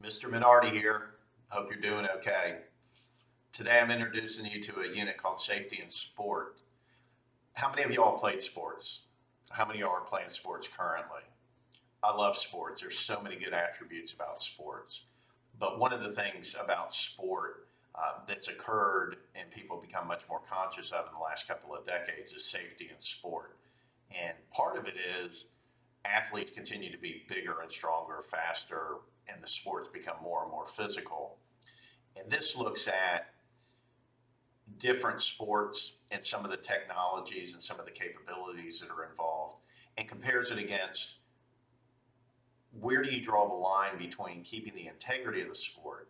Mr. Minardi here. Hope you're doing okay. Today I'm introducing you to a unit called Safety in Sport. How many of y'all played sports? How many of y'all are playing sports currently? I love sports. There's so many good attributes about sports. But one of the things about sport that's occurred and people become much more conscious of in the last couple of decades is safety in sport. And part of it is athletes continue to be bigger and stronger, faster, and the sports become more and more physical. And this looks at different sports and some of the technologies and some of the capabilities that are involved and compares it against where do you draw the line between keeping the integrity of the sport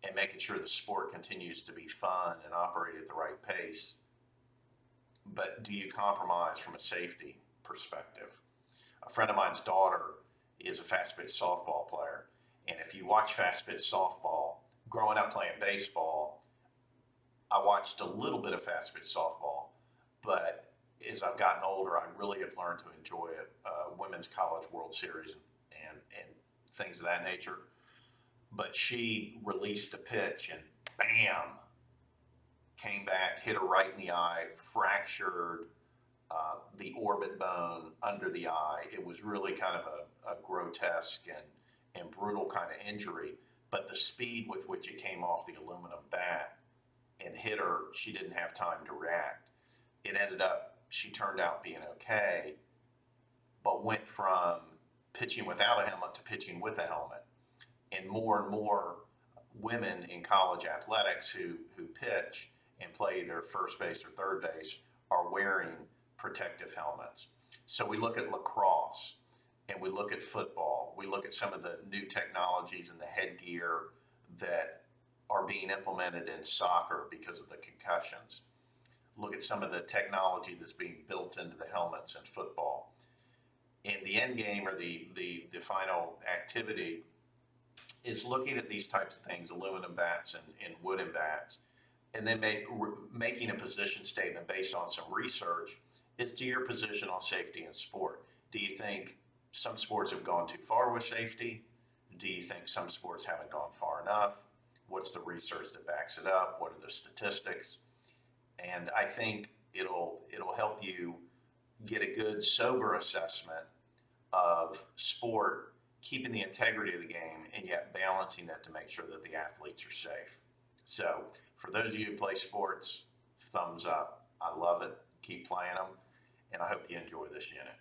and making sure the sport continues to be fun and operate at the right pace, but do you compromise from a safety perspective? A friend of mine's daughter is a fast pitch softball player. And if you watch fast pitch softball, growing up playing baseball, I watched a little bit of fast pitch softball, but as I've gotten older, I really have learned to enjoy it. Women's College World Series and things of that nature. But she released a pitch and bam, came back, hit her right in the eye, fractured the orbit bone under the eye. It was really kind of a grotesque and brutal kind of injury, but the speed with which it came off the aluminum bat and hit her, she didn't have time to react. It ended up, she turned out being okay, but went from pitching without a helmet to pitching with a helmet. And more women in college athletics who pitch and play their first base or third base are wearing protective helmets. So we look at lacrosse and we look at football. We look at some of the new technologies and the headgear that are being implemented in soccer because of the concussions. Look at some of the technology that's being built into the helmets in football. And the end game or the final activity is looking at these types of things, aluminum bats and wooden bats, and then making a position statement based on some research as to your position on safety in sport. Do you think some sports have gone too far with safety? Do you think some sports haven't gone far enough? What's the research that backs it up? What are the statistics? And I think it'll help you get a good sober assessment of sport, keeping the integrity of the game and yet balancing that to make sure that the athletes are safe. So for those of you who play sports, thumbs up. I love it. Keep playing them. And I hope you enjoy this unit.